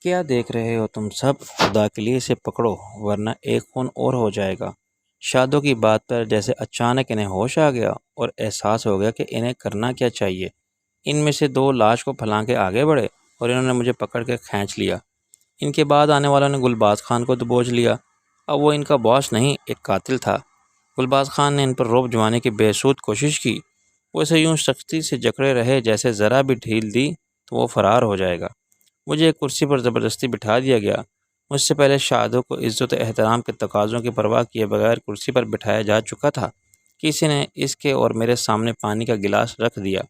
کیا دیکھ رہے ہو تم سب؟ خدا کے لیے اسے پکڑو ورنہ ایک خون اور ہو جائے گا۔ شادو کی بات پر جیسے اچانک انہیں ہوش آ گیا اور احساس ہو گیا کہ انہیں کرنا کیا چاہیے۔ ان میں سے دو لاش کو پھلانگ کے آگے بڑھے اور انہوں نے مجھے پکڑ کے کھینچ لیا۔ ان کے بعد آنے والوں نے گلباز خان کو دبوچ لیا۔ اب وہ ان کا باس نہیں، ایک قاتل تھا۔ گلباز خان نے ان پر رعب جمانے کی بے سود کوشش کی۔ وہ اسے یوں سختی سے جکڑے رہے جیسے ذرا بھی ڈھیل دی تو وہ فرار ہو جائے گا۔ مجھے ایک کرسی پر زبردستی بٹھا دیا گیا۔ مجھ سے پہلے شادو کو عزت و احترام کے تقاضوں کی پرواہ کیے بغیر کرسی پر بٹھایا جا چکا تھا۔ کسی نے اس کے اور میرے سامنے پانی کا گلاس رکھ دیا۔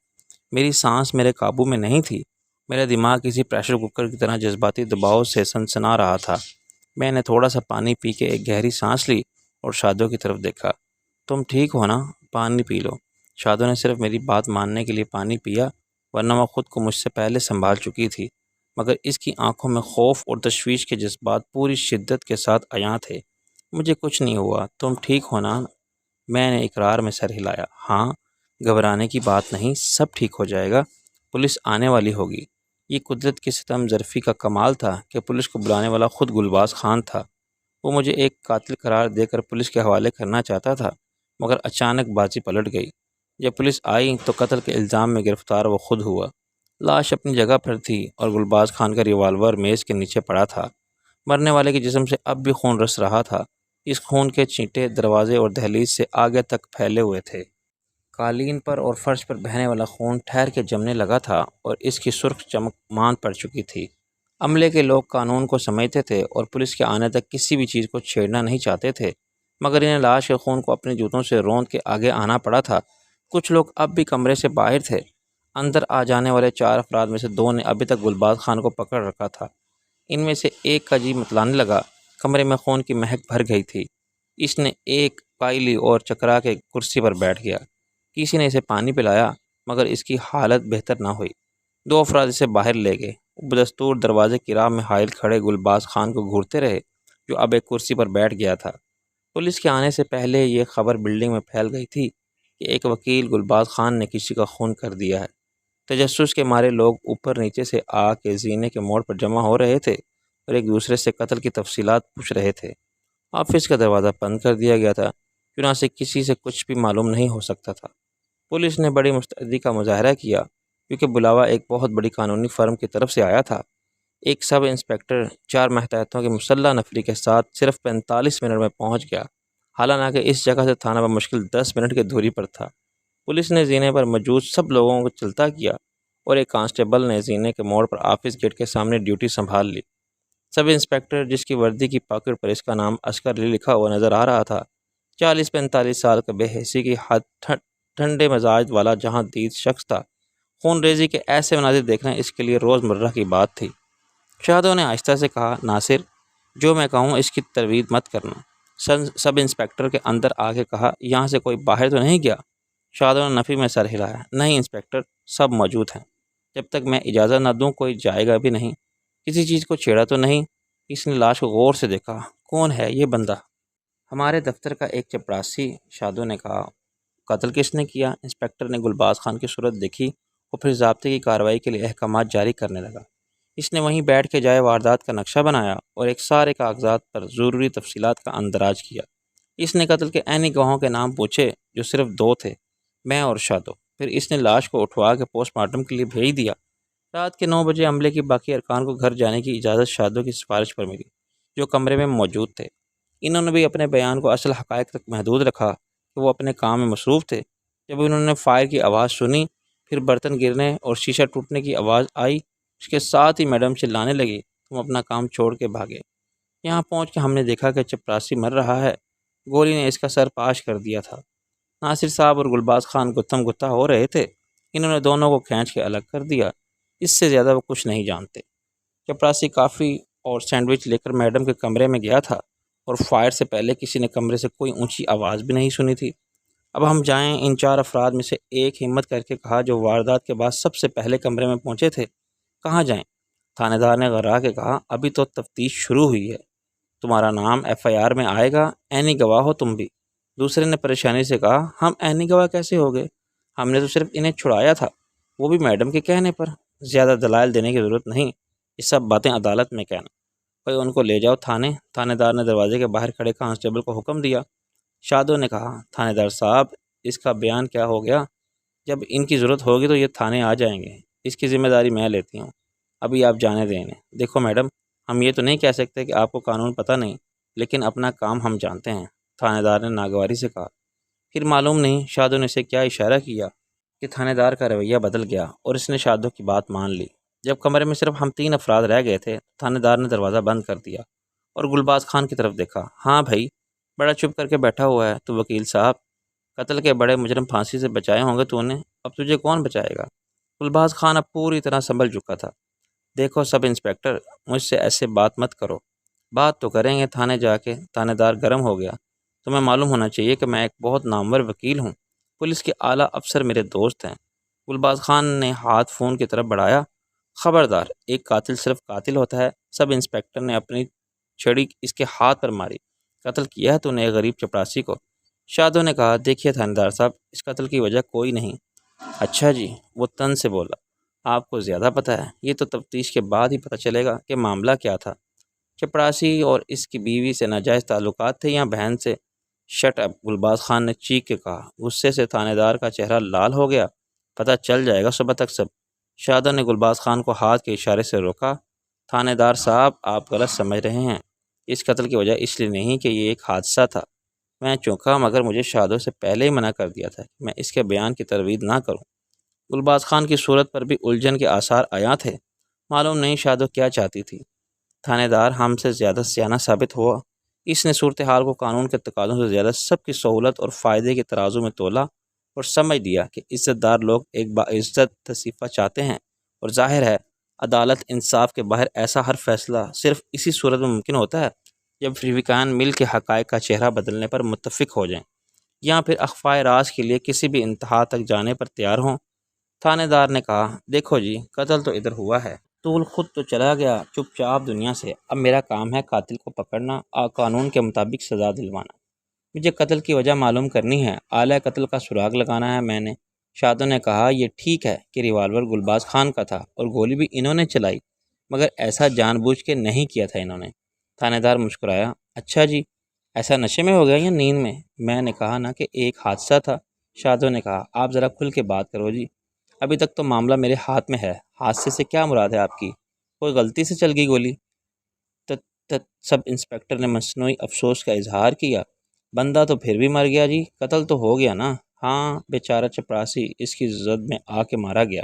میری سانس میرے قابو میں نہیں تھی۔ میرا دماغ کسی پریشر کوکر کی طرح جذباتی دباؤ سے سنسنا رہا تھا۔ میں نے تھوڑا سا پانی پی کے ایک گہری سانس لی اور شادو کی طرف دیکھا۔ تم ٹھیک ہو نا؟ پانی پی لو۔ شادو نے صرف میری بات ماننے کے لیے پانی پیا، ورنہ وہ خود کو مجھ سے پہلے سنبھال چکی تھی، مگر اس کی آنکھوں میں خوف اور تشویش کے جذبات پوری شدت کے ساتھ عیاں تھے۔ مجھے کچھ نہیں ہوا، تم ٹھیک ہو نا؟ میں نے اقرار میں سر ہلایا۔ ہاں، گھبرانے کی بات نہیں، سب ٹھیک ہو جائے گا، پولیس آنے والی ہوگی۔ یہ قدرت کی ستم ظرفی کا کمال تھا کہ پولیس کو بلانے والا خود گلباز خان تھا۔ وہ مجھے ایک قاتل قرار دے کر پولیس کے حوالے کرنا چاہتا تھا، مگر اچانک بازی پلٹ گئی۔ جب پولیس آئی تو قتل کے الزام میں گرفتار وہ خود ہوا۔ لاش اپنی جگہ پر تھی اور گلباز خان کا ریوالور میز کے نیچے پڑا تھا۔ مرنے والے کے جسم سے اب بھی خون رس رہا تھا۔ اس خون کے چھینٹے دروازے اور دہلیز سے آگے تک پھیلے ہوئے تھے۔ قالین پر اور فرش پر بہنے والا خون ٹھہر کے جمنے لگا تھا اور اس کی سرخ چمک مان پڑ چکی تھی۔ عملے کے لوگ قانون کو سمجھتے تھے اور پولیس کے آنے تک کسی بھی چیز کو چھیڑنا نہیں چاہتے تھے، مگر انہیں لاش کے خون کو اپنے جوتوں سے روند کے آگے آنا پڑا تھا۔ کچھ لوگ اب بھی کمرے سے باہر تھے۔ اندر آ جانے والے 4 افراد میں سے 2 نے ابھی تک گلباز خان کو پکڑ رکھا تھا۔ ان میں سے ایک کا جی متلانے لگا۔ کمرے میں خون کی مہک بھر گئی تھی۔ اس نے ایک پائی لی اور چکرا کے کرسی پر بیٹھ گیا۔ کسی نے اسے پانی پلایا، مگر اس کی حالت بہتر نہ ہوئی۔ 2 افراد اسے باہر لے گئے۔ بدستور دروازے کی راہ میں حائل کھڑے گلباز خان کو گھورتے رہے، جو اب ایک کرسی پر بیٹھ گیا تھا۔ پولیس کے آنے سے پہلے یہ خبر بلڈنگ میں پھیل گئی تھی کہ ایک وکیل گلباز خان نے کسی کا خون کر دیا ہے۔ تجسس کے مارے لوگ اوپر نیچے سے آ کے زینے کے موڑ پر جمع ہو رہے تھے اور ایک دوسرے سے قتل کی تفصیلات پوچھ رہے تھے۔ آفس کا دروازہ بند کر دیا گیا تھا، چنانچہ کسی سے کچھ بھی معلوم نہیں ہو سکتا تھا۔ پولیس نے بڑی مستعدی کا مظاہرہ کیا، کیونکہ بلاوا ایک بہت بڑی قانونی فرم کی طرف سے آیا تھا۔ ایک سب انسپکٹر 4 ماتحتوں کے مسلح نفری کے ساتھ صرف 45 منٹ میں پہنچ گیا، حالانکہ اس جگہ سے تھانہ بمشکل 10 منٹ کی دوری پر تھا۔ پولیس نے زینے پر موجود سب لوگوں کو چلتا کیا اور ایک کانسٹیبل نے زینے کے موڑ پر آفس گیٹ کے سامنے ڈیوٹی سنبھال لی۔ سب انسپکٹر، جس کی وردی کی پاکٹ پر اس کا نام عسکر علی لکھا ہوا نظر آ رہا تھا، 40-45 سال کا بے حسی کی حد ٹھنڈے مزاج والا جہاں دید شخص تھا۔ خون ریزی کے ایسے مناظر دیکھنا اس کے لیے روزمرہ کی بات تھی۔ شادو نے آہستہ سے کہا، ناصر، جو میں کہوں اس کی تردید مت کرنا۔ سب انسپکٹر کے اندر آ کے کہا، یہاں سے کوئی باہر تو نہیں گیا؟ شادو نے نفی میں سر ہلایا، نہیں انسپکٹر، سب موجود ہیں۔ جب تک میں اجازت نہ دوں کوئی جائے گا بھی نہیں۔ کسی چیز کو چھیڑا تو نہیں؟ اس نے لاش کو غور سے دیکھا۔ کون ہے یہ بندہ؟ ہمارے دفتر کا ایک چپراسی، شادو نے کہا۔ قتل کس نے کیا؟ انسپکٹر نے گلباز خان کی صورت دیکھی اور پھر ضابطے کی کارروائی کے لیے احکامات جاری کرنے لگا۔ اس نے وہیں بیٹھ کے جائے واردات کا نقشہ بنایا اور ایک سارے کاغذات پر ضروری تفصیلات کا اندراج کیا۔ اس نے قتل کے عینی گواہوں کے نام پوچھے، جو صرف 2 تھے، میں اور شادو۔ پھر اس نے لاش کو اٹھوا کے پوسٹ مارٹم کے لیے بھیج دیا۔ رات کے 9 بجے عملے کی باقی ارکان کو گھر جانے کی اجازت شادو کی سفارش پر ملی، جو کمرے میں موجود تھے۔ انہوں نے بھی اپنے بیان کو اصل حقائق تک محدود رکھا کہ وہ اپنے کام میں مصروف تھے۔ جب انہوں نے فائر کی آواز سنی، پھر برتن گرنے اور شیشہ ٹوٹنے کی آواز آئی، اس کے ساتھ ہی میڈم چلانے لگی، تم اپنا کام چھوڑ کے بھاگے۔ یہاں پہنچ کے ہم نے دیکھا کہ چپراسی مر رہا ہے، گولی نے اس کا سر پاش کر دیا تھا۔ ناصر صاحب اور گلباز خان گتھم گتھا ہو رہے تھے۔ انہوں نے دونوں کو کھینچ کے الگ کر دیا۔ اس سے زیادہ وہ کچھ نہیں جانتے۔ چپراسی کافی اور سینڈوچ لے کر میڈم کے کمرے میں گیا تھا اور فائر سے پہلے کسی نے کمرے سے کوئی اونچی آواز بھی نہیں سنی تھی۔ اب ہم جائیں؟ ان 4 افراد میں سے ایک ہمت کر کے کہا، جو واردات کے بعد سب سے پہلے کمرے میں پہنچے تھے۔ کہاں جائیں؟ تھانے دار نے غرا کے کہا، ابھی تو تفتیش شروع ہوئی ہے، تمہارا نام FIR میں آئے گا، عینی گواہ ہو تم بھی۔ دوسرے نے پریشانی سے کہا، ہم عینی گواہ کیسے ہو گئے؟ ہم نے تو صرف انہیں چھڑایا تھا، وہ بھی میڈم کے کہنے پر۔ زیادہ دلائل دینے کی ضرورت نہیں، یہ سب باتیں عدالت میں کہنا۔ بھائی ان کو لے جاؤ تھانے۔ تھانے دار نے دروازے کے باہر کھڑے کانسٹیبل کو حکم دیا۔ شادو نے کہا تھانے دار صاحب اس کا بیان کیا ہو گیا؟ جب ان کی ضرورت ہوگی تو یہ تھانے آ جائیں گے، اس کی ذمہ داری میں لیتی ہوں، ابھی آپ جانے دیں انہیں۔ دیکھو میڈم، ہم یہ تو نہیں کہہ سکتے کہ آپ کو قانون پتہ نہیں، لیکن اپنا کام ہم جانتے ہیں، تھانے دار نے ناگواری سے کہا۔ پھر معلوم نہیں شادو نے اسے کیا اشارہ کیا کہ تھانے دار کا رویہ بدل گیا اور اس نے شادو کی بات مان لی۔ جب کمرے میں صرف ہم 3 افراد رہ گئے تھے، تھانے دار نے دروازہ بند کر دیا اور گلباز خان کی طرف دیکھا۔ ہاں بھائی، بڑا چپ کر کے بیٹھا ہوا ہے تو وکیل صاحب، قتل کے بڑے مجرم پھانسی سے بچائے ہوں گے تو نے، اب تجھے کون بچائے گا؟ گلباز خان اب پوری طرح سنبھل چکا تھا۔ دیکھو سب انسپکٹر، مجھ سے ایسے بات مت کرو، بات تو کریں گے تھانے جا کے۔ تھانے دار گرم ہو گیا۔ تمہیں معلوم ہونا چاہیے کہ میں ایک بہت نامور وکیل ہوں، پولیس کے اعلیٰ افسر میرے دوست ہیں۔ گلباز خان نے ہاتھ فون کی طرف بڑھایا۔ خبردار، ایک قاتل صرف قاتل ہوتا ہے۔ سب انسپکٹر نے اپنی چھڑی اس کے ہاتھ پر ماری۔ قتل کیا ہے تو نے ایک غریب چپراسی کو۔ شادو نے کہا دیکھیے تھانے دار صاحب، اس قتل کی وجہ کوئی نہیں۔ اچھا جی، وہ تن سے بولا، آپ کو زیادہ پتہ ہے، یہ تو تفتیش کے بعد ہی پتہ چلے گا کہ معاملہ کیا تھا۔ چپراسی اور اس کی بیوی سے ناجائز تعلقات تھے یا بہن سے؟ شٹ اپ، گلباز خان نے چیخ کے کہا۔ غصے سے تھانے دار کا چہرہ لال ہو گیا۔ پتہ چل جائے گا صبح تک سب۔ شادو نے گلباز خان کو ہاتھ کے اشارے سے روکا۔ تھانے دار صاحب، آپ غلط سمجھ رہے ہیں، اس قتل کی وجہ اس لیے نہیں کہ یہ ایک حادثہ تھا۔ میں چونکا، مگر مجھے شادو سے پہلے ہی منع کر دیا تھا کہ میں اس کے بیان کی تردید نہ کروں۔ گلباز خان کی صورت پر بھی الجھن کے آثار عیاں تھے۔ معلوم نہیں شادو کیا چاہتی تھی۔ تھانے دار ہم سے زیادہ سیانہ ثابت ہوا۔ اس نے صورتحال کو قانون کے تقاضوں سے زیادہ سب کی سہولت اور فائدے کے ترازو میں تولا اور سمجھ لیا کہ عزت دار لوگ ایک باعزت تصفیہ چاہتے ہیں، اور ظاہر ہے عدالت انصاف کے باہر ایسا ہر فیصلہ صرف اسی صورت میں ممکن ہوتا ہے جب فریقین مل کے حقائق کا چہرہ بدلنے پر متفق ہو جائیں، یا پھر اخفائے راز کے لیے کسی بھی انتہا تک جانے پر تیار ہوں۔ تھانے دار نے کہا دیکھو جی، قتل تو ادھر ہوا ہے، طول خود تو چلا گیا چپ چاپ دنیا سے، اب میرا کام ہے قاتل کو پکڑنا اور قانون کے مطابق سزا دلوانا۔ مجھے قتل کی وجہ معلوم کرنی ہے، آلہ قتل کا سراغ لگانا ہے میں نے۔ شادو نے کہا یہ ٹھیک ہے کہ ریوالور گلباز خان کا تھا اور گولی بھی انہوں نے چلائی، مگر ایسا جان بوجھ کے نہیں کیا تھا انہوں نے۔ تھانے دار مسکرایا۔ اچھا جی، ایسا نشے میں ہو گیا یا نیند میں نے کہا نا کہ ایک حادثہ تھا۔ شادو نے کہا آپ ذرا کھل کے بات کرو جی، ابھی تک تو معاملہ میرے ہاتھ میں ہے، حادثے سے کیا مراد ہے آپ کی؟ کوئی غلطی سے چل گئی گولی؟ سب انسپکٹر نے مصنوعی افسوس کا اظہار کیا۔ بندہ تو پھر بھی مر گیا جی، قتل تو ہو گیا نا۔ ہاں، بیچارہ چپراسی اس کی زد میں آ کے مارا گیا،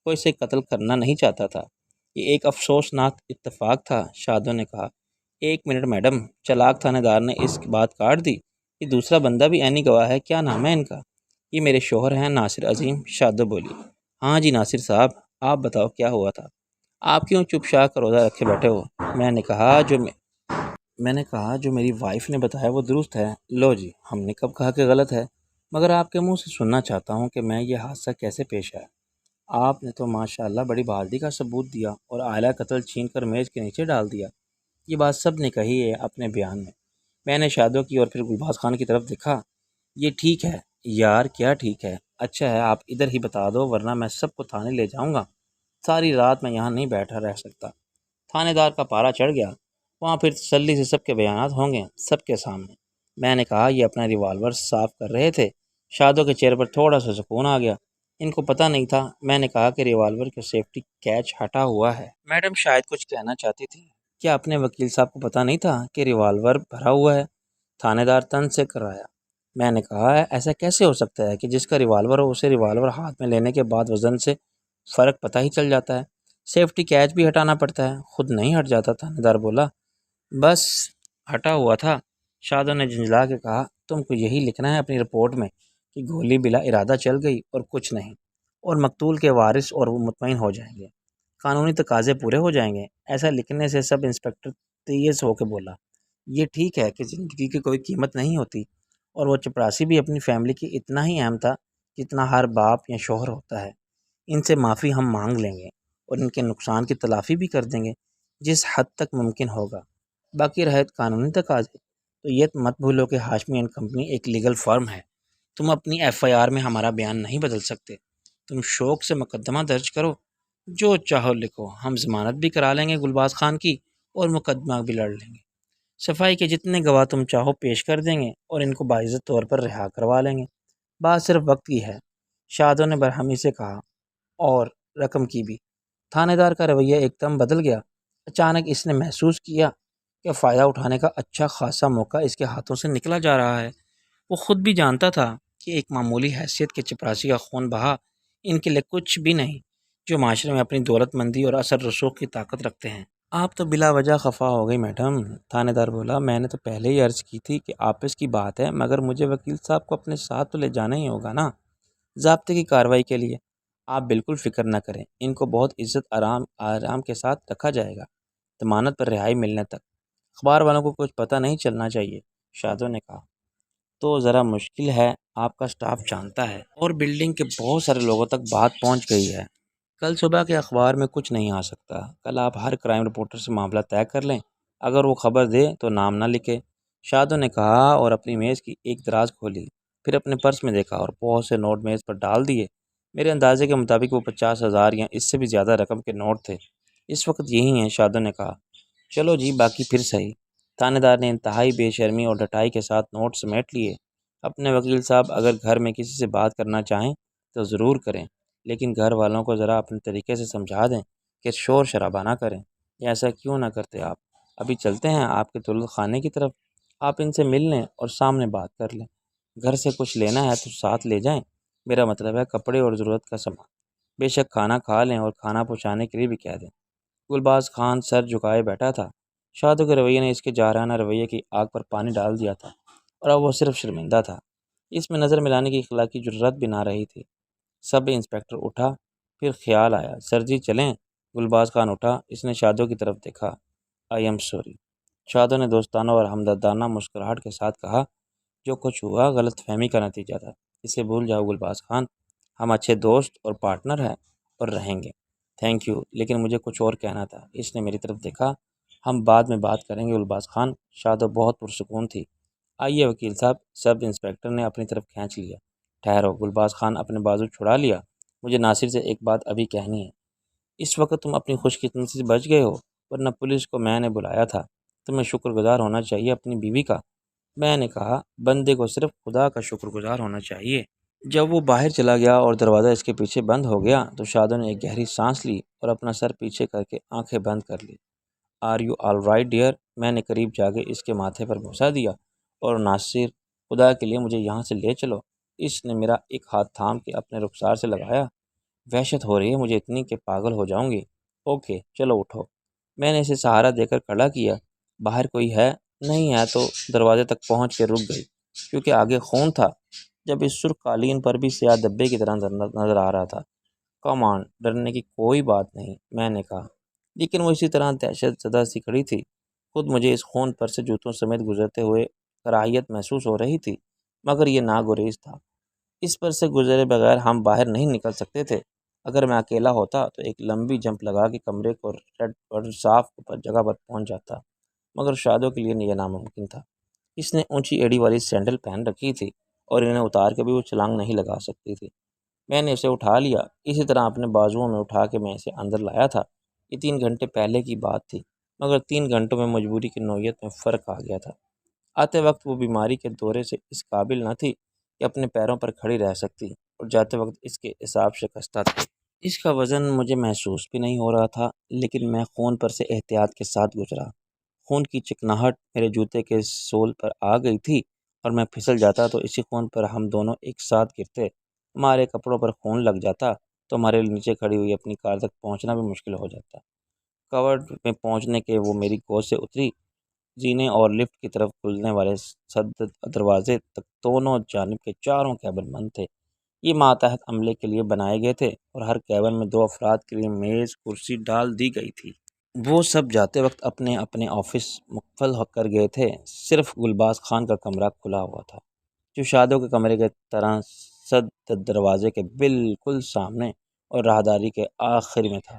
کوئی اسے قتل کرنا نہیں چاہتا تھا، یہ ایک افسوسناک اتفاق تھا۔ شادو نے کہا ایک منٹ میڈم، چلاک تھانے دار نے اس کی بات کاٹ دی۔ یہ دوسرا بندہ بھی عینی گواہ ہے، کیا نام ہے ان کا؟ یہ میرے شوہر ہیں ناصر عظیم۔ شادو بولی۔ ہاں جی ناصر صاحب، آپ بتاؤ کیا ہوا تھا؟ آپ کیوں چپ شاہ کا روزہ رکھے بیٹھے ہو؟ میں نے کہا جو میری وائف نے بتایا وہ درست ہے۔ لو جی، ہم نے کب کہا کہ غلط ہے؟ مگر آپ کے منہ سے سننا چاہتا ہوں کہ میں یہ حادثہ کیسے پیش آیا۔ آپ نے تو ماشاءاللہ بڑی بہادری کا ثبوت دیا اور آلہ قتل چھین کر میز کے نیچے ڈال دیا۔ یہ بات سب نے کہی ہے اپنے بیان میں۔ میں نے شادو کی اور پھر گلباز خان کی طرف دیکھا۔ یہ ٹھیک ہے یار، کیا ٹھیک ہے؟ اچھا ہے آپ ادھر ہی بتا دو، ورنہ میں سب کو تھانے لے جاؤں گا، ساری رات میں یہاں نہیں بیٹھا رہ سکتا۔ تھانے دار کا پارا چڑھ گیا، وہاں پھر تسلی سے سب کے بیانات ہوں گے سب کے سامنے۔ میں نے کہا یہ اپنا ریوالور صاف کر رہے تھے۔ شادو کے چہرے پر تھوڑا سا سکون آ گیا۔ ان کو پتہ نہیں تھا۔ میں نے کہا کہ ریوالور کا سیفٹی کیچ ہٹا ہوا ہے۔ میڈم شاید کچھ کہنا چاہتی تھی۔ کیا اپنے وکیل صاحب کو پتہ نہیں تھا کہ ریوالور بھرا ہوا ہے؟ تھانے دار تن سے کرایا۔ میں نے کہا ایسا کیسے ہو سکتا ہے کہ جس کا ریوالور ہو اسے ریوالور ہاتھ میں لینے کے بعد وزن سے فرق پتہ ہی چل جاتا ہے؟ سیفٹی کیچ بھی ہٹانا پڑتا ہے، خود نہیں ہٹ جاتا؟ تھانے دار بولا۔ بس ہٹا ہوا تھا۔ شادو نے جھنجھلا کے کہا تم کو یہی لکھنا ہے اپنی رپورٹ میں کہ گولی بلا ارادہ چل گئی اور کچھ نہیں، اور مقتول کے وارث اور وہ مطمئن ہو جائیں گے، قانونی تقاضے پورے ہو جائیں گے۔ ایسا لکھنے سے سب انسپکٹر تیز ہو کے بولا یہ ٹھیک ہے کہ زندگی کی کوئی قیمت نہیں ہوتی، اور وہ چپراسی بھی اپنی فیملی کی اتنا ہی اہم تھا جتنا ہر باپ یا شوہر ہوتا ہے۔ ان سے معافی ہم مانگ لیں گے اور ان کے نقصان کی تلافی بھی کر دیں گے جس حد تک ممکن ہوگا۔ باقی رہے قانونی تقاضے، تو یہ مت بھولو کہ ہاشمی اینڈ کمپنی ایک لیگل فرم ہے۔ تم اپنی ایف آئی آر میں ہمارا بیان نہیں بدل سکتے۔ تم شوق سے مقدمہ درج کرو، جو چاہو لکھو، ہم ضمانت بھی کرا لیں گے گلباز خان کی اور مقدمہ بھی لڑ لیں گے۔ صفائی کے جتنے گواہ تم چاہو پیش کر دیں گے اور ان کو باعزت طور پر رہا کروا لیں گے۔ بات صرف وقت کی ہے، شادوں نے برہمی سے کہا، اور رقم کی بھی۔ تھانے دار کا رویہ ایک دم بدل گیا۔ اچانک اس نے محسوس کیا کہ فائدہ اٹھانے کا اچھا خاصا موقع اس کے ہاتھوں سے نکلا جا رہا ہے۔ وہ خود بھی جانتا تھا کہ ایک معمولی حیثیت کے چپراسی کا خون بہا ان کے لیے کچھ بھی نہیں، جو معاشرے میں اپنی دولت مندی اور اثر رسوخ کی طاقت رکھتے ہیں۔ آپ تو بلا وجہ خفا ہو گئی میڈم، تھانے دار بولا۔ میں نے تو پہلے ہی عرض کی تھی کہ آپس کی بات ہے، مگر مجھے وکیل صاحب کو اپنے ساتھ تو لے جانا ہی ہوگا نا، ضابطے کی کارروائی کے لیے۔ آپ بالکل فکر نہ کریں، ان کو بہت عزت آرام کے ساتھ رکھا جائے گا، ضمانت پر رہائی ملنے تک۔ اخبار والوں کو کچھ پتہ نہیں چلنا چاہیے، شادو نے کہا۔ تو ذرا مشکل ہے، آپ کا سٹاف جانتا ہے، اور بلڈنگ کے بہت سارے لوگوں تک بات پہنچ گئی ہے۔ کل صبح کے اخبار میں کچھ نہیں آ سکتا۔ کل آپ ہر کرائم رپورٹر سے معاملہ طے کر لیں، اگر وہ خبر دے تو نام نہ لکھے، شادو نے کہا اور اپنی میز کی ایک دراز کھولی، پھر اپنے پرس میں دیکھا اور بہت سے نوٹ میز پر ڈال دیے۔ میرے اندازے کے مطابق وہ 50,000 یا اس سے بھی زیادہ رقم کے نوٹ تھے۔ اس وقت یہی ہیں، شادو نے کہا۔ چلو جی، باقی پھر صحیح۔ تھانے دار نے انتہائی بے شرمی اور ڈٹائی کے ساتھ نوٹ سمیٹ لیے۔ اپنے وکیل صاحب اگر گھر میں کسی سے بات کرنا چاہیں تو ضرور کریں، لیکن گھر والوں کو ذرا اپنے طریقے سے سمجھا دیں کہ شور شرابہ نہ کریں۔ یا ایسا کیوں نہ کرتے آپ؟ ابھی چلتے ہیں آپ کے دولت خانے کی طرف، آپ ان سے مل لیں اور سامنے بات کر لیں۔ گھر سے کچھ لینا ہے تو ساتھ لے جائیں، میرا مطلب ہے کپڑے اور ضرورت کا سامان۔ بے شک کھانا کھا لیں اور کھانا پہنچانے کے لیے بھی کہہ دیں۔ گلباز خان سر جھکائے بیٹھا تھا۔ شادو کے رویے نے اس کے جارحانہ رویے کی آگ پر پانی ڈال دیا تھا، اور اب وہ صرف شرمندہ تھا۔ اس میں نظر ملانے کی اخلاقی جرات بھی نہ رہی تھی۔ سب انسپکٹر اٹھا، پھر خیال آیا، سر جی چلیں۔ گلباز خان اٹھا، اس نے شادو کی طرف دیکھا۔ آئی ایم سوری، شادو نے دوستانہ اور ہمدردانہ مسکراہٹ کے ساتھ کہا۔ جو کچھ ہوا غلط فہمی کا نتیجہ تھا، اسے بھول جاؤ گلباز خان، ہم اچھے دوست اور پارٹنر ہیں اور رہیں گے۔ تھینک یو، لیکن مجھے کچھ اور کہنا تھا۔ اس نے میری طرف دیکھا۔ ہم بعد میں بات کریں گے گلباز خان۔ شادو بہت پرسکون تھی۔ آئیے وکیل صاحب، سب انسپکٹر نے اپنی طرف کھینچ لیا۔ ٹھہرو، گلباز خان اپنے بازو چھڑا لیا۔ مجھے ناصر سے ایک بات ابھی کہنی ہے۔ اس وقت تم اپنی خوش قسمتی سے بچ گئے ہو، ورنہ پولیس کو میں نے بلایا تھا۔ تمہیں شکر گزار ہونا چاہیے اپنی بیوی کا۔ میں نے کہا، بندے کو صرف خدا کا شکر گزار ہونا چاہیے۔ جب وہ باہر چلا گیا اور دروازہ اس کے پیچھے بند ہو گیا تو شادو نے ایک گہری سانس لی اور اپنا سر پیچھے کر کے آنکھیں بند کر لی۔ Are you all right dear? میں نے قریب جا کے اس کے ماتھے پر بوسہ دیا، اور ناصر، خدا کے لیے مجھے یہاں سے لے چلو۔ اس نے میرا ایک ہاتھ تھام کے اپنے رخسار سے لگایا۔ وحشت ہو رہی ہے مجھے اتنی کہ پاگل ہو جاؤں گی۔ اوکے چلو اٹھو۔ میں نے اسے سہارا دے کر کھڑا کیا۔ باہر کوئی ہے؟ نہیں ہے تو دروازے تک پہنچ کے رک گئی، کیونکہ آگے خون تھا، جب اس سرخ قالین پر بھی سیاہ دبے کی طرح نظر آ رہا تھا۔ کم آن، ڈرنے کی کوئی بات نہیں، میں نے کہا، لیکن وہ اسی طرح دہشت زدہ سی کھڑی تھی۔ خود مجھے اس خون پر سے جوتوں سمیت گزرتے ہوئے کراہیت محسوس ہو رہی تھی، مگر یہ ناگزیر تھا۔ اس پر سے گزرے بغیر ہم باہر نہیں نکل سکتے تھے۔ اگر میں اکیلا ہوتا تو ایک لمبی جمپ لگا کے کمرے کو ریڈ اور صاف جگہ پر پہنچ جاتا، مگر شادو کے لیے یہ ناممکن تھا۔ اس نے اونچی ایڑی والی سینڈل پہن رکھی تھی اور انہیں اتار کے بھی وہ چھلانگ نہیں لگا سکتی تھی۔ میں نے اسے اٹھا لیا، اسی طرح اپنے بازوؤں میں اٹھا کے میں اسے اندر لایا تھا۔ یہ 3 گھنٹے پہلے کی بات تھی، مگر 3 گھنٹوں میں مجبوری کی نوعیت میں فرق آ گیا تھا۔ آتے وقت وہ بیماری کے دورے سے اس قابل نہ تھی کہ اپنے پیروں پر کھڑی رہ سکتی، اور جاتے وقت اس کے اعصاب شکستہ تھے۔ اس کا وزن مجھے محسوس بھی نہیں ہو رہا تھا، لیکن میں خون پر سے احتیاط کے ساتھ گزرا۔ خون کی چکناہٹ میرے جوتے کے سول پر آ گئی تھی، اور میں پھسل جاتا تو اسی خون پر ہم دونوں ایک ساتھ گرتے۔ ہمارے کپڑوں پر خون لگ جاتا تو ہمارے نیچے کھڑی ہوئی اپنی کار تک پہنچنا بھی مشکل ہو جاتا۔ کورڈ میں پہنچنے کے وہ میری گود سے اتری۔ زینے اور لفٹ کی طرف کھلنے والے سد دروازے تک دونوں جانب کے چاروں کیبن بند تھے۔ یہ ماتحت عملے کے لیے بنائے گئے تھے، اور ہر کیبن میں 2 افراد کے لیے میز کرسی ڈال دی گئی تھی۔ وہ سب جاتے وقت اپنے اپنے آفس مقفل کر گئے تھے۔ صرف گلباز خان کا کمرہ کھلا ہوا تھا، جو شادو کے کمرے کے طرح سد دروازے کے بالکل سامنے اور راہداری کے آخر میں تھا۔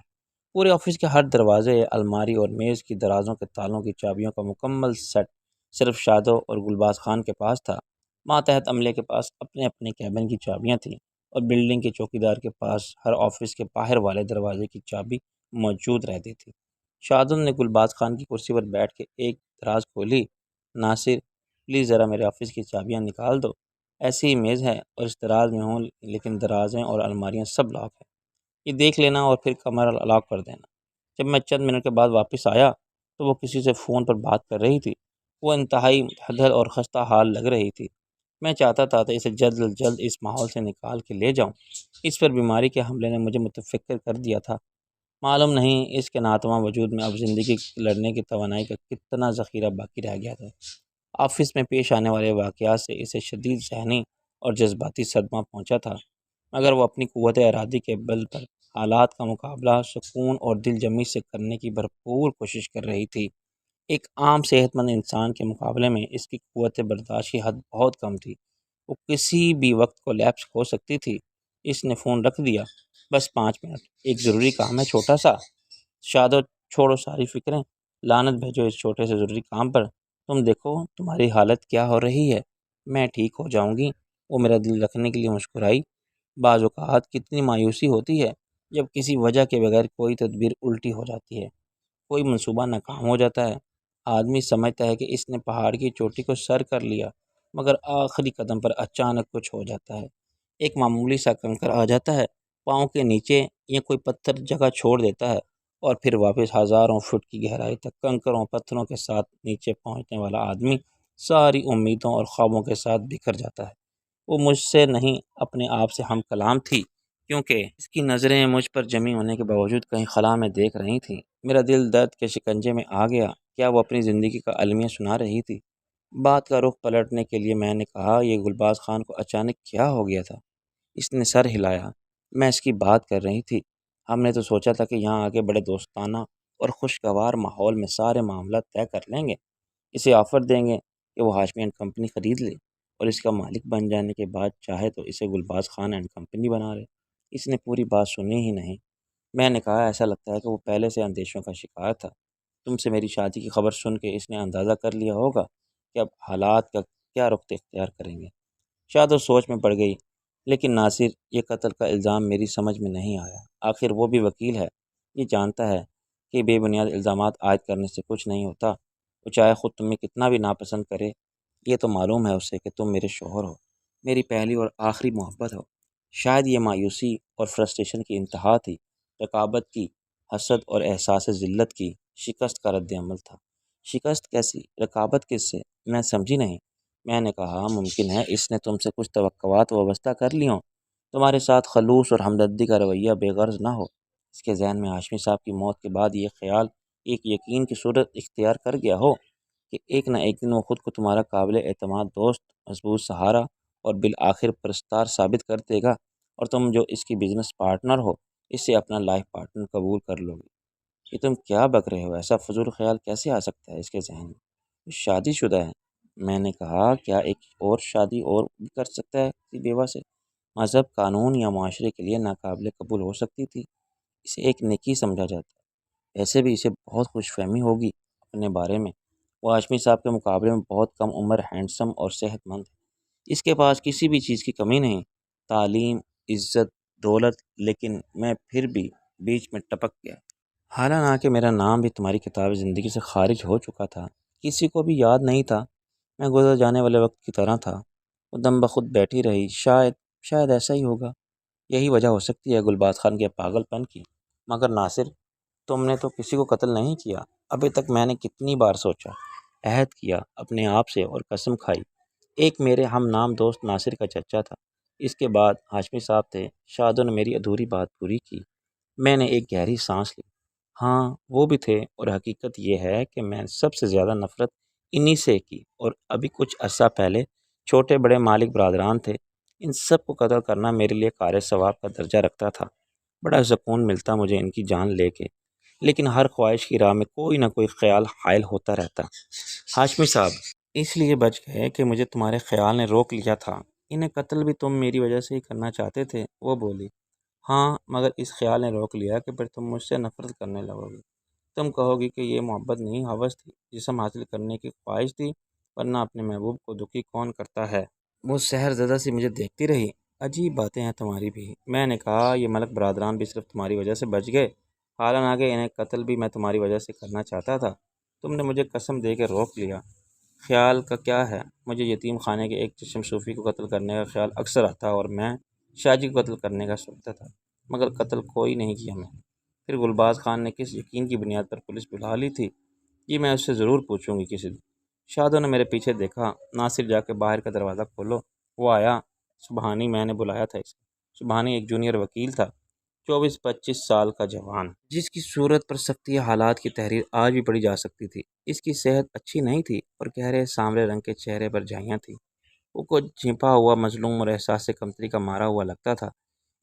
پورے آفس کے ہر دروازے، الماری اور میز کی درازوں کے تالوں کی چابیوں کا مکمل سیٹ صرف شادو اور گلباز خان کے پاس تھا۔ ماتحت عملے کے پاس اپنے اپنے کیبن کی چابیاں تھیں، اور بلڈنگ کے چوکیدار کے پاس ہر آفس کے باہر والے دروازے کی چابی موجود رہتی تھی۔ شاہدن نے گلباز خان کی کرسی پر بیٹھ کے ایک دراز کھولی۔ ناصر، پلیز ذرا میرے آفس کی چابیاں نکال دو۔ ایسی ہی میز ہے اور اس دراز میں ہوں، لیکن درازیں اور الماریاں سب لاک ہیں۔ یہ دیکھ لینا اور پھر کمرہ لاک کر دینا۔ جب میں چند منٹ کے بعد واپس آیا تو وہ کسی سے فون پر بات کر رہی تھی۔ وہ انتہائی متحدر اور خستہ حال لگ رہی تھی۔ میں چاہتا تھا کہ اسے جلد از جلد اس ماحول سے نکال کے لے جاؤں۔ اس پر بیماری کے حملے نے مجھے متفکر کر دیا تھا۔ معلوم نہیں اس کے ناتواں وجود میں اب زندگی لڑنے کی توانائی کا کتنا ذخیرہ باقی رہ گیا تھا۔ آفس میں پیش آنے والے واقعات سے اسے شدید ذہنی اور جذباتی صدمہ پہنچا تھا، مگر وہ اپنی قوت ارادی کے بل پر حالات کا مقابلہ سکون اور دل جمی سے کرنے کی بھرپور کوشش کر رہی تھی۔ ایک عام صحت مند انسان کے مقابلے میں اس کی قوت برداشت کی حد بہت کم تھی۔ وہ کسی بھی وقت کولیپس ہو سکتی تھی۔ اس نے فون رکھ دیا۔ بس 5 منٹ، ایک ضروری کام ہے، چھوٹا سا۔ شادو، چھوڑو ساری فکریں، لعنت بھیجو اس چھوٹے سے ضروری کام پر۔ تم دیکھو تمہاری حالت کیا ہو رہی ہے۔ میں ٹھیک ہو جاؤں گی۔ وہ میرا دل رکھنے کے لیے مسکرائی۔ بعض اوقات کتنی مایوسی ہوتی ہے جب کسی وجہ کے بغیر کوئی تدبیر الٹی ہو جاتی ہے، کوئی منصوبہ ناکام ہو جاتا ہے۔ آدمی سمجھتا ہے کہ اس نے پہاڑ کی چوٹی کو سر کر لیا، مگر آخری قدم پر اچانک کچھ ہو جاتا ہے۔ ایک معمولی سا کنکر آ جاتا ہے پاؤں کے نیچے، یا کوئی پتھر جگہ چھوڑ دیتا ہے، اور پھر واپس ہزاروں فٹ کی گہرائی تک کنکروں پتھروں کے ساتھ نیچے پہنچنے والا آدمی ساری امیدوں اور خوابوں کے ساتھ بکھر جاتا ہے۔ وہ مجھ سے نہیں، اپنے آپ سے ہم کلام تھی، کیونکہ اس کی نظریں مجھ پر جمی ہونے کے باوجود کہیں خلا میں دیکھ رہی تھیں۔ میرا دل درد کے شکنجے میں آ گیا۔ کیا وہ اپنی زندگی کا المیہ سنا رہی تھی؟ بات کا رخ پلٹنے کے لیے میں نے کہا، یہ گلباز خان کو اچانک کیا ہو گیا تھا؟ اس نے سر ہلایا۔ میں اس کی بات کر رہی تھی۔ ہم نے تو سوچا تھا کہ یہاں آگے بڑے دوستانہ اور خوشگوار ماحول میں سارے معاملات طے کر لیں گے۔ اسے آفر دیں گے کہ وہ ہاشمی اینڈ کمپنی خرید لے، اور اس کا مالک بن جانے کے بعد چاہے تو اسے گلباز خان اینڈ کمپنی بنا لے۔ اس نے پوری بات سنی ہی نہیں۔ میں نے کہا، ایسا لگتا ہے کہ وہ پہلے سے اندیشوں کا شکار تھا۔ تم سے میری شادی کی خبر سن کے اس نے اندازہ کر لیا ہوگا کہ اب حالات کا کیا رخ اختیار کریں گے۔ شاید وہ سوچ میں پڑ گئی۔ لیکن ناصر، یہ قتل کا الزام میری سمجھ میں نہیں آیا۔ آخر وہ بھی وکیل ہے، یہ جانتا ہے کہ بے بنیاد الزامات عائد کرنے سے کچھ نہیں ہوتا۔ وہ چاہے خود تمہیں کتنا بھی ناپسند کرے، یہ تو معلوم ہے اسے کہ تم میرے شوہر ہو، میری پہلی اور آخری محبت ہو۔ شاید یہ مایوسی اور فرسٹریشن کی انتہا تھی۔ رقابت کی، حسد اور احساس ذلت کی شکست کا رد عمل تھا۔ شکست کیسی؟ رقابت کس سے؟ میں سمجھی نہیں۔ میں نے کہا، ممکن ہے اس نے تم سے کچھ توقعات وابستہ کر لی ہوں۔ تمہارے ساتھ خلوص اور ہمدردی کا رویہ بے غرض نہ ہو۔ اس کے ذہن میں ہاشمی صاحب کی موت کے بعد یہ خیال ایک یقین کی صورت اختیار کر گیا ہو کہ ایک نہ ایک دن وہ خود کو تمہارا قابل اعتماد دوست، مضبوط سہارا اور بالآخر پرستار ثابت کر دے گا، اور تم جو اس کی بزنس پارٹنر ہو، اسے اپنا لائف پارٹنر قبول کر لو گے۔ یہ تم کیا بک رہے ہو؟ ایسا فضول خیال کیسے آ سکتا ہے اس کے ذہن میں؟ وہ شادی شدہ ہے۔ میں نے کہا، کیا ایک اور شادی اور بھی کر سکتا ہے کسی بیوہ سے؟ مذہب، قانون یا معاشرے کے لیے ناقابل قبول ہو سکتی تھی۔ اسے ایک نیکی سمجھا جاتا ہے۔ ایسے بھی اسے بہت خوش فہمی ہوگی اپنے بارے میں۔ وہ ہاشمی صاحب کے مقابلے میں بہت کم عمر، ہینڈسم اور صحت مند ہے۔ اس کے پاس کسی بھی چیز کی کمی نہیں، تعلیم، عزت، دولت، لیکن میں پھر بھی بیچ میں ٹپک گیا۔ حالانکہ میرا نام بھی تمہاری کتاب زندگی سے خارج ہو چکا تھا، کسی کو بھی یاد نہیں تھا۔ میں گزر جانے والے وقت کی طرح تھا۔ وہ دم بخود بیٹھی رہی۔ شاید ایسا ہی ہوگا، یہی وجہ ہو سکتی ہے گلباز خان کے پاگل پن کی۔ مگر ناصر، تم نے تو کسی کو قتل نہیں کیا۔ ابھی تک میں نے کتنی بار سوچا، عہد کیا اپنے آپ سے اور قسم کھائی۔ ایک میرے ہم نام دوست ناصر کا چچا تھا، اس کے بعد ہاشمی صاحب تھے۔ شادو نے میری ادھوری بات پوری کی۔ میں نے ایک گہری سانس لی۔ ہاں، وہ بھی تھے، اور حقیقت یہ ہے کہ میں سب سے زیادہ نفرت انہی سے کی، اور ابھی کچھ عرصہ پہلے چھوٹے بڑے مالک برادران تھے۔ ان سب کو قتل کرنا میرے لیے کار ثواب کا درجہ رکھتا تھا۔ بڑا سکون ملتا مجھے ان کی جان لے کے، لیکن ہر خواہش کی راہ میں کوئی نہ کوئی خیال حائل ہوتا رہتا۔ ہاشمی صاحب اس لیے بچ گئے کہ مجھے تمہارے خیال نے روک لیا تھا۔ انہیں قتل بھی تم میری وجہ سے ہی کرنا چاہتے تھے، وہ بولی۔ ہاں، مگر اس خیال نے روک لیا کہ پھر تم مجھ سے نفرت کرنے لگو گی۔ تم کہو گی کہ یہ محبت نہیں، ہوس تھی، جسم حاصل کرنے کی خواہش تھی، ورنہ اپنے محبوب کو دکھی کون کرتا ہے۔ وہ سحر زدہ سی مجھے دیکھتی رہی۔ عجیب باتیں ہیں تمہاری بھی۔ میں نے کہا یہ ملک برادران بھی صرف تمہاری وجہ سے بچ گئے، حالانکہ انہیں قتل بھی میں تمہاری وجہ سے کرنا چاہتا تھا، تم نے مجھے قسم دے کے روک لیا۔ خیال کا کیا ہے، مجھے یتیم خانے کے ایک چشم صوفی کو قتل کرنے کا خیال اکثر آتا اور میں شاہ جی کو قتل کرنے کا سوچتا تھا، مگر قتل کوئی نہیں کیا میں۔ پھر گلباز خان نے کس یقین کی بنیاد پر پولیس بلا لی تھی، یہ میں اس سے ضرور پوچھوں گی کسی دن۔ شادو نے میرے پیچھے دیکھا۔ ناصر جا کے باہر کا دروازہ کھولو، وہ آیا۔ سبحانی میں نے بلایا تھا اسے۔ سبحانی ایک جونیئر وکیل تھا، 24-25 سال کا جوان، جس کی صورت پر سختی حالات کی تحریر آج بھی پڑھی جا سکتی تھی۔ اس کی صحت اچھی نہیں تھی اور گہرے سانولے رنگ کے چہرے پر جھائیاں تھیں۔ وہ کچھ جھنپا ہوا، مظلوم اور احساس سے کمتری کا مارا ہوا لگتا تھا۔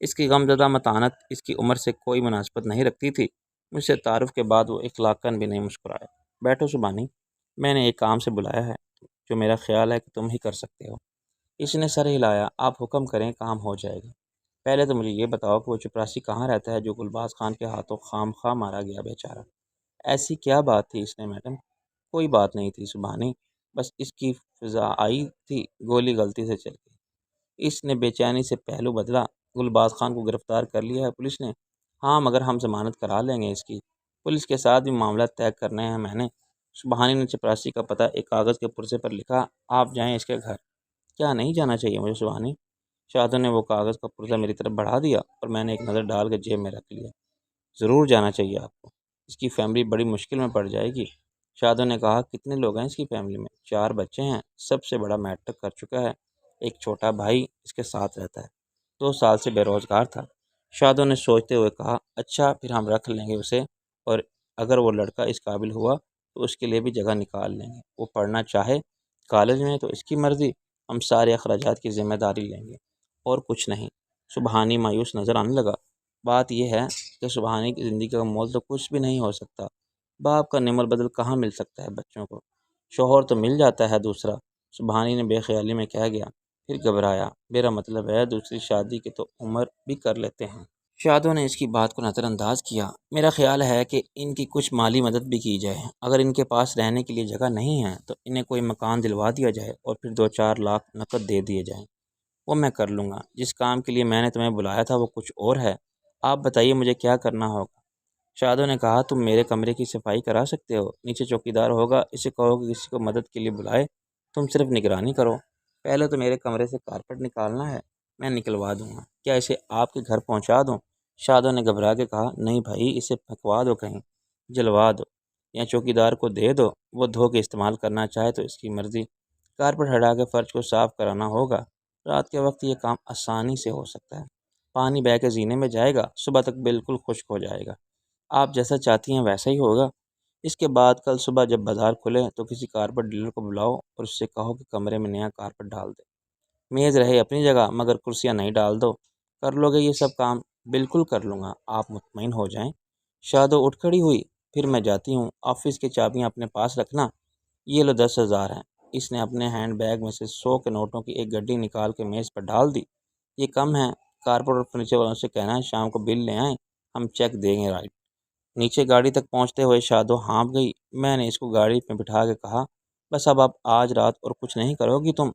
اس کی غمزدہ متانت اس کی عمر سے کوئی مناسبت نہیں رکھتی تھی۔ مجھ سے تعارف کے بعد وہ اخلاقاً بھی نہیں مسکرایا۔ بیٹھو سبحانی، میں نے ایک کام سے بلایا ہے جو میرا خیال ہے کہ تم ہی کر سکتے ہو۔ اس نے سر ہلایا۔ آپ حکم کریں، کام ہو جائے گا۔ پہلے تو مجھے یہ بتاؤ کہ وہ چپراسی کہاں رہتا ہے جو گلباز خان کے ہاتھوں خام خواہ مارا گیا بیچارہ؟ ایسی کیا بات تھی اس نے میڈم؟ کوئی بات نہیں تھی سبحانی، بس اس کی فضا آئی تھی، گولی غلطی سے چل گئی۔ اس نے بے چینی سے پہلو بدلا۔ گلباز خان کو گرفتار کر لیا ہے پولیس نے؟ ہاں، مگر ہم ضمانت کرا لیں گے اس کی۔ پولیس کے ساتھ بھی معاملات طے کرنے ہیں میں نے۔ سبحانی نے چپراسی کا پتہ ایک کاغذ کے پرزے پر لکھا۔ آپ جائیں اس کے گھر۔ کیا نہیں جانا چاہیے مجھے سبحانی؟ شادو نے وہ کاغذ کا پرزہ میری طرف بڑھا دیا اور میں نے ایک نظر ڈال کے جیب میں رکھ لیا۔ ضرور جانا چاہیے آپ کو، اس کی فیملی بڑی مشکل میں پڑ جائے گی۔ شادو نے کہا، کتنے لوگ ہیں اس کی فیملی میں؟ 4 بچے ہیں، سب سے بڑا میٹرک کر چکا ہے، ایک چھوٹا بھائی اس کے ساتھ رہتا ہے، 2 سال سے بے روزگار تھا۔ شادو نے سوچتے ہوئے کہا، اچھا پھر ہم رکھ لیں گے اسے، اور اگر وہ لڑکا اس قابل ہوا تو اس کے لیے بھی جگہ نکال لیں گے۔ وہ پڑھنا چاہے کالج میں تو اس کی مرضی، ہم سارے اخراجات کی ذمہ داری لیں گے، اور کچھ نہیں۔ سبحانی مایوس نظر آنے لگا۔ بات یہ ہے کہ سبحانی کی زندگی کا مول تو کچھ بھی نہیں ہو سکتا۔ باپ کا نعم البدل کہاں مل سکتا ہے بچوں کو؟ شوہر تو مل جاتا ہے دوسرا، سبحانی نے بے خیالی میں کہہ گیا، پھر گھبرایا۔ میرا مطلب ہے دوسری شادی کی تو عمر بھی کر لیتے ہیں۔ شادو نے اس کی بات کو نظر انداز کیا۔ میرا خیال ہے کہ ان کی کچھ مالی مدد بھی کی جائے۔ اگر ان کے پاس رہنے کے لیے جگہ نہیں ہے تو انہیں کوئی مکان دلوا دیا جائے اور پھر 2-4 لاکھ نقد دے دیے جائیں۔ وہ میں کر لوں گا۔ جس کام کے لیے میں نے تمہیں بلایا تھا وہ کچھ اور ہے۔ آپ بتائیے مجھے کیا کرنا ہوگا؟ شادو نے کہا، تم میرے کمرے کی صفائی کرا سکتے ہو، نیچے چوکیدار ہوگا، اسے کہو کہ کسی کو مدد کے لیے بلائے، تم صرف نگرانی کرو۔ پہلے تو میرے کمرے سے کارپٹ نکالنا ہے، میں نکلوا دوں گا۔ کیا اسے آپ کے گھر پہنچا دوں؟ شادو نے گھبرا کے کہا، نہیں بھائی، اسے پھینکوا دو کہیں، جلوا دو، یا چوکیدار کو دے دو، وہ دھو کے استعمال کرنا چاہے تو اس کی مرضی۔ کارپٹ ہٹا کے فرش کو صاف کرانا ہوگا۔ رات کے وقت یہ کام آسانی سے ہو سکتا ہے، پانی بہہ کے زینے میں جائے گا، صبح تک بالکل خشک ہو جائے گا۔ آپ جیسا چاہتی ہیں ویسا ہی ہوگا۔ اس کے بعد کل صبح جب بازار کھلے تو کسی کارپٹ ڈیلر کو بلاؤ اور اس سے کہو کہ کمرے میں نیا کارپٹ ڈال دے۔ میز رہے اپنی جگہ مگر کرسیاں نہیں ڈال دو۔ کر لو گے یہ سب کام؟ بالکل کر لوں گا، آپ مطمئن ہو جائیں۔ شادو اٹھ کھڑی ہوئی، پھر میں جاتی ہوں، آفس کی چابیاں اپنے پاس رکھنا۔ یہ لو 10,000 ہیں۔ اس نے اپنے ہینڈ بیگ میں سے 100 کے نوٹوں کی ایک گڈی نکال کے میز پر ڈال دی۔ یہ کم ہے، کارپٹ اور فرنیچر والوں سے کہنا ہے شام کو بل لے آئیں، ہم چیک دیں گے۔ رائٹ۔ نیچے گاڑی تک پہنچتے ہوئے شادو ہانپ گئی۔ میں نے اس کو گاڑی میں بٹھا کے کہا، بس اب آج رات اور کچھ نہیں کرو گی تم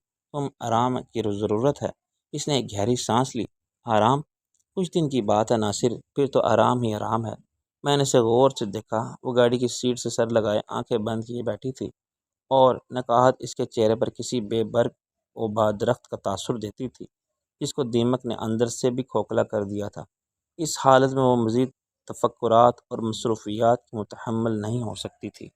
آرام کی ضرورت ہے۔ اس نے ایک گہری سانس لی۔ آرام؟ کچھ دن کی بات ہے ناصر، پھر تو آرام ہی آرام ہے۔ میں نے اسے غور سے دیکھا۔ وہ گاڑی کی سیٹ سے سر لگائے آنکھیں بند کیے بیٹھی تھی، اور نکاہت اس کے چہرے پر کسی بے برگ و بادرخت کا تاثر دیتی تھی جس کو دیمک نے اندر سے بھی کھوکھلا کر دیا تھا۔ اس حالت میں وہ مزید تفکرات اور مصروفیات کی متحمل نہیں ہو سکتی تھی۔